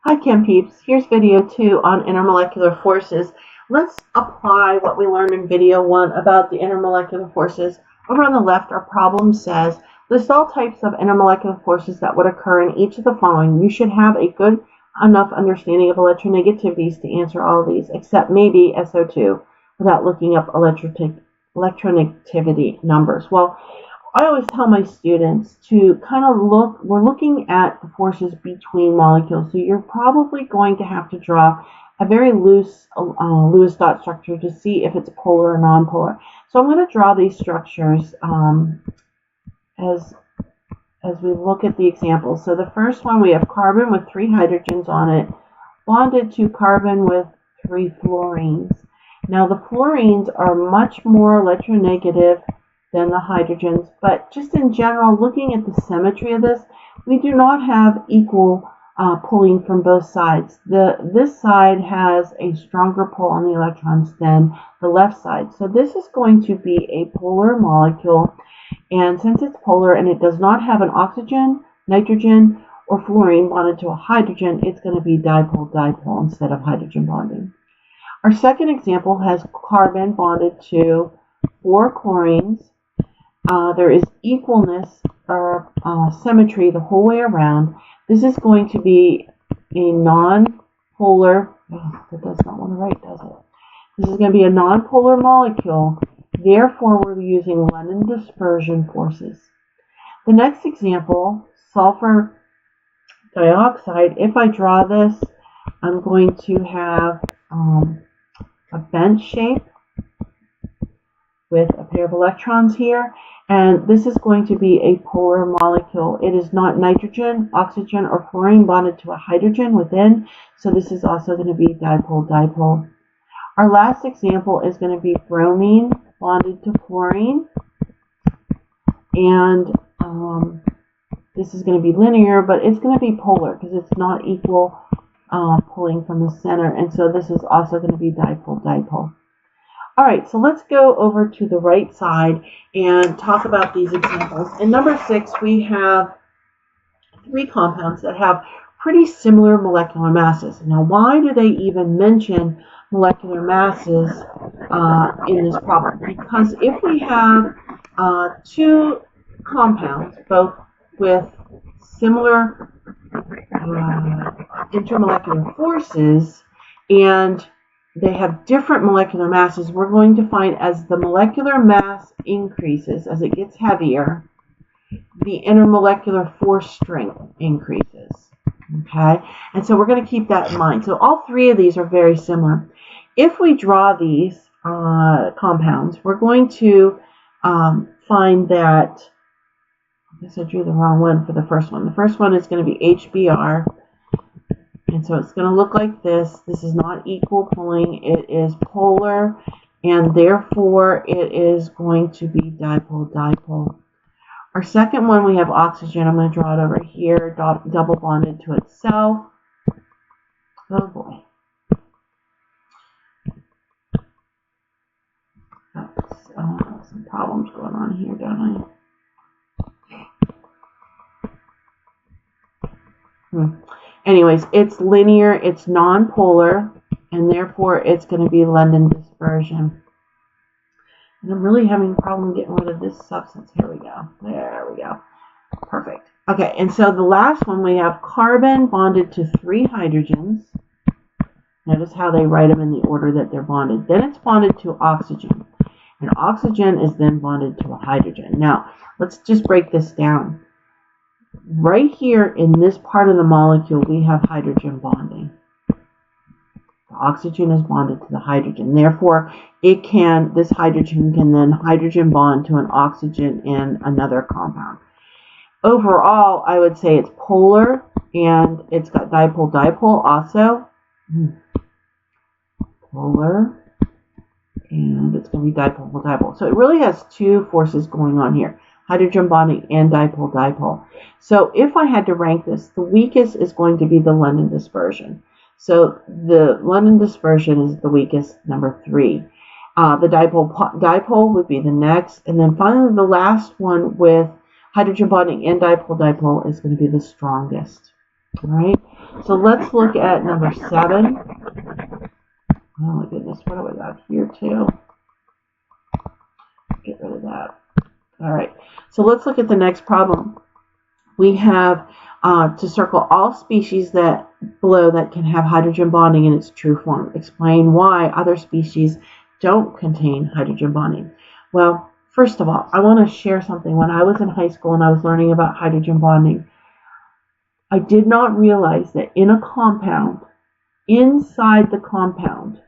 Hi Chem Peeps, here's video 2 on intermolecular forces. Let's apply what we learned in video 1 about the intermolecular forces. Over on the left, our problem says, list all types of intermolecular forces that would occur in each of the following. You should have a good enough understanding of electronegativities to answer all of these, except maybe SO2, without looking up electronegativity numbers. Well, I always tell my students to kind of we're looking at the forces between molecules, so you're probably going to have to draw a very loose Lewis dot structure to see if it's polar or nonpolar. So I'm going to draw these structures as we look at the examples. So the first one, we have carbon with 3 hydrogens on it, bonded to carbon with 3 fluorines. Now the fluorines are much more electronegative than the hydrogens, but just in general, looking at the symmetry of this, we do not have equal pulling from both sides. This side has a stronger pull on the electrons than the left side. So this is going to be a polar molecule, and since it's polar and it does not have an oxygen, nitrogen, or fluorine bonded to a hydrogen, it's going to be dipole-dipole instead of hydrogen bonding. Our second example has carbon bonded to 4 chlorines. There is equalness or symmetry the whole way around. This is going to be a non-polar, that does not want to write, does it? This is going to be a non-polar molecule. Therefore, we're using London dispersion forces. The next example, sulfur dioxide. If I draw this, I'm going to have a bent shape with a pair of electrons here, and this is going to be a polar molecule. It is not nitrogen, oxygen, or fluorine bonded to a hydrogen within, so this is also going to be dipole-dipole. Our last example is going to be bromine bonded to chlorine, and this is going to be linear, but it's going to be polar because it's not equal pulling from the center, and so this is also going to be dipole-dipole. All right, so let's go over to the right side and talk about these examples. In number 6, we have 3 compounds that have pretty similar molecular masses. Now, why do they even mention molecular masses in this problem? Because if we have 2 compounds, both with similar intermolecular forces, and they have different molecular masses, we're going to find as the molecular mass increases, as it gets heavier, the intermolecular force strength increases. Okay, and so we're going to keep that in mind. So all 3 of these are very similar. If we draw these compounds, we're going to find that, I guess I drew the wrong one for the first one. The first one is going to be HBr. And so it's going to look like this. This is not equal pulling. It is polar, and therefore it is going to be dipole-dipole. Our second one, we have oxygen. I'm going to draw it over here, double bonded to itself. Oh boy. Some problems going on here, don't I? Anyways, it's linear, it's non-polar, and therefore it's going to be London dispersion. And I'm really having a problem getting rid of this substance. Here we go. There we go. Perfect. Okay, and so the last one, we have carbon bonded to 3 hydrogens. Notice how they write them in the order that they're bonded. Then it's bonded to oxygen. And oxygen is then bonded to a hydrogen. Now, let's just break this down. Right here in this part of the molecule, we have hydrogen bonding. The oxygen is bonded to the hydrogen. Therefore, this hydrogen can then hydrogen bond to an oxygen in another compound. Overall, I would say it's polar, and it's got dipole-dipole also. Polar, and it's going to be dipole-dipole. So it really has 2 forces going on here. Hydrogen bonding and dipole-dipole. So if I had to rank this, the weakest is going to be the London dispersion. So the London dispersion is the weakest, number 3. The dipole would be the next. And then finally the last one with hydrogen bonding and dipole-dipole is going to be the strongest. All right, so let's look at number 7. Oh my goodness, what do we got here too? Get rid of that. All right, so let's look at the next problem. We have to circle all species that below that can have hydrogen bonding in its true form. Explain why other species don't contain hydrogen bonding. Well, first of all, I want to share something. When I was in high school and I was learning about hydrogen bonding, I did not realize that in a compound, inside the compound,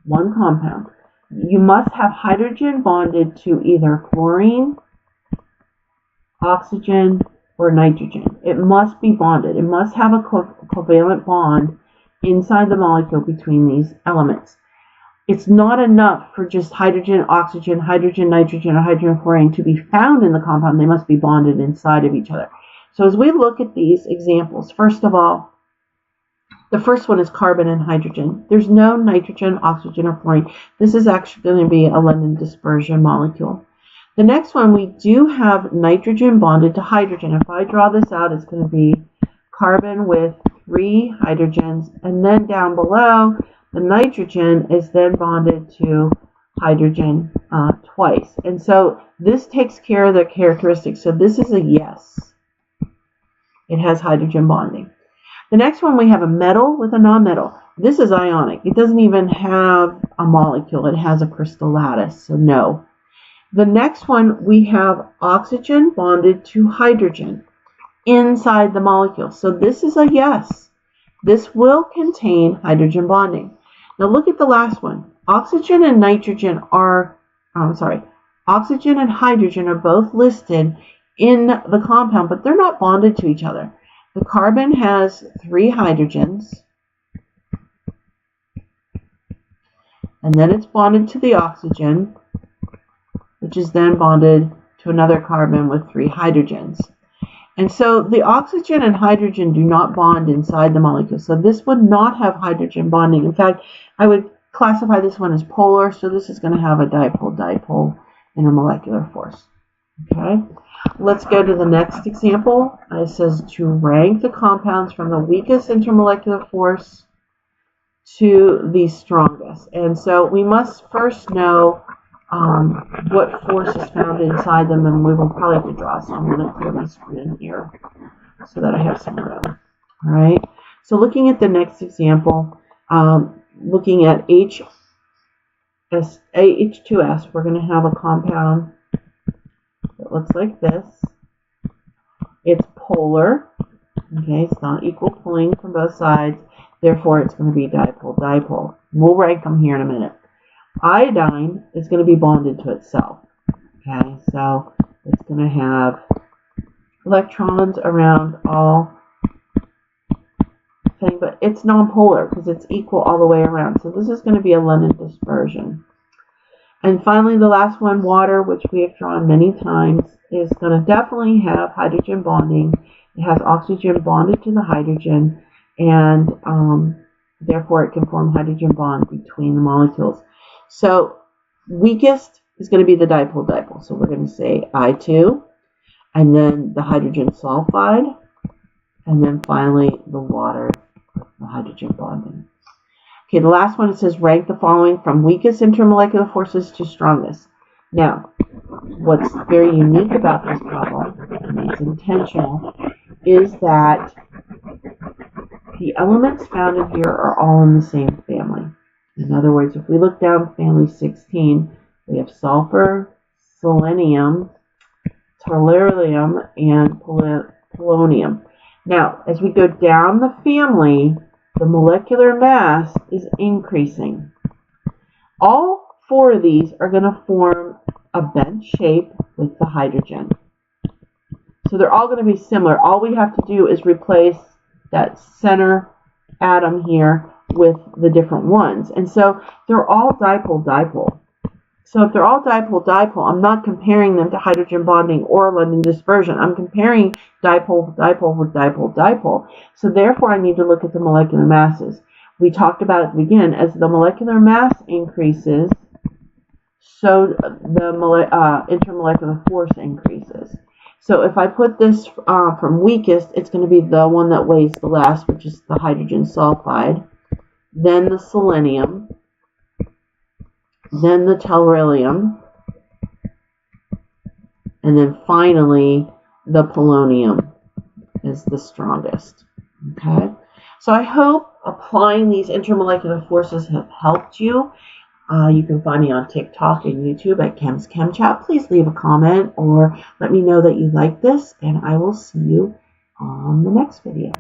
one compound, you must have hydrogen bonded to either chlorine, oxygen, or nitrogen. It must be bonded. It must have a covalent bond inside the molecule between these elements. It's not enough for just hydrogen, oxygen, hydrogen, nitrogen, or hydrogen chlorine to be found in the compound. They must be bonded inside of each other. So as we look at these examples, first of all, the first one is carbon and hydrogen. There's no nitrogen, oxygen, or chlorine. This is actually going to be a London dispersion molecule. The next one, we do have nitrogen bonded to hydrogen. If I draw this out, it's going to be carbon with 3 hydrogens, and then down below, the nitrogen is then bonded to hydrogen twice. And so this takes care of the characteristics. So this is a yes. It has hydrogen bonding. The next one, we have a metal with a nonmetal. This is ionic. It doesn't even have a molecule. It has a crystal lattice, so no. The next one, we have oxygen bonded to hydrogen inside the molecule. So this is a yes. This will contain hydrogen bonding. Now look at the last one. Oxygen and hydrogen are both listed in the compound, but they're not bonded to each other. The carbon has 3 hydrogens, and then it's bonded to the oxygen, which is then bonded to another carbon with 3 hydrogens. And so the oxygen and hydrogen do not bond inside the molecule. So this would not have hydrogen bonding. In fact, I would classify this one as polar. So this is going to have a dipole-dipole intermolecular force. Okay. Let's go to the next example. It says to rank the compounds from the weakest intermolecular force to the strongest. And so we must first know what force is found inside them, and we will probably have to draw. So I'm going to clear my screen here so that I have some room. All right. So looking at the next example, looking at H2S, we're going to have a compound that looks like this. It's polar. Okay, it's not equal pulling from both sides. Therefore, it's going to be dipole-dipole. We'll rank them here in a minute. Iodine is going to be bonded to itself. Okay, so it's going to have electrons around all thing, but it's nonpolar because it's equal all the way around. So this is going to be a London dispersion. And finally, the last one, water, which we have drawn many times, is going to definitely have hydrogen bonding. It has oxygen bonded to the hydrogen, and therefore it can form hydrogen bond between the molecules. So weakest is going to be the dipole-dipole. So we're going to say I2, and then the hydrogen sulfide, and then finally the water, the hydrogen bonding. Okay, the last one, it says rank the following from weakest intermolecular forces to strongest. Now, what's very unique about this problem, and it's intentional, is that the elements found in here are all in the same family. In other words, if we look down family 16, we have sulfur, selenium, tellurium, and polonium. Now, as we go down the family, the molecular mass is increasing. All 4 of these are going to form a bent shape with the hydrogen. So they're all going to be similar. All we have to do is replace that center atom here with the different ones. And so they're all dipole-dipole. So if they're all dipole-dipole, I'm not comparing them to hydrogen bonding or London dispersion. I'm comparing dipole-dipole with dipole-dipole. So therefore, I need to look at the molecular masses. We talked about at the beginning, as the molecular mass increases, so the intermolecular force increases. So if I put this from weakest, it's going to be the one that weighs the last, which is the hydrogen sulfide, then the selenium, then the tellurium, and then finally the polonium is the strongest. Okay, so I hope applying these intermolecular forces have helped you. You can find me on TikTok and YouTube at Chem's Chem Chat. Please leave a comment or let me know that you like this, and I will see you on the next video.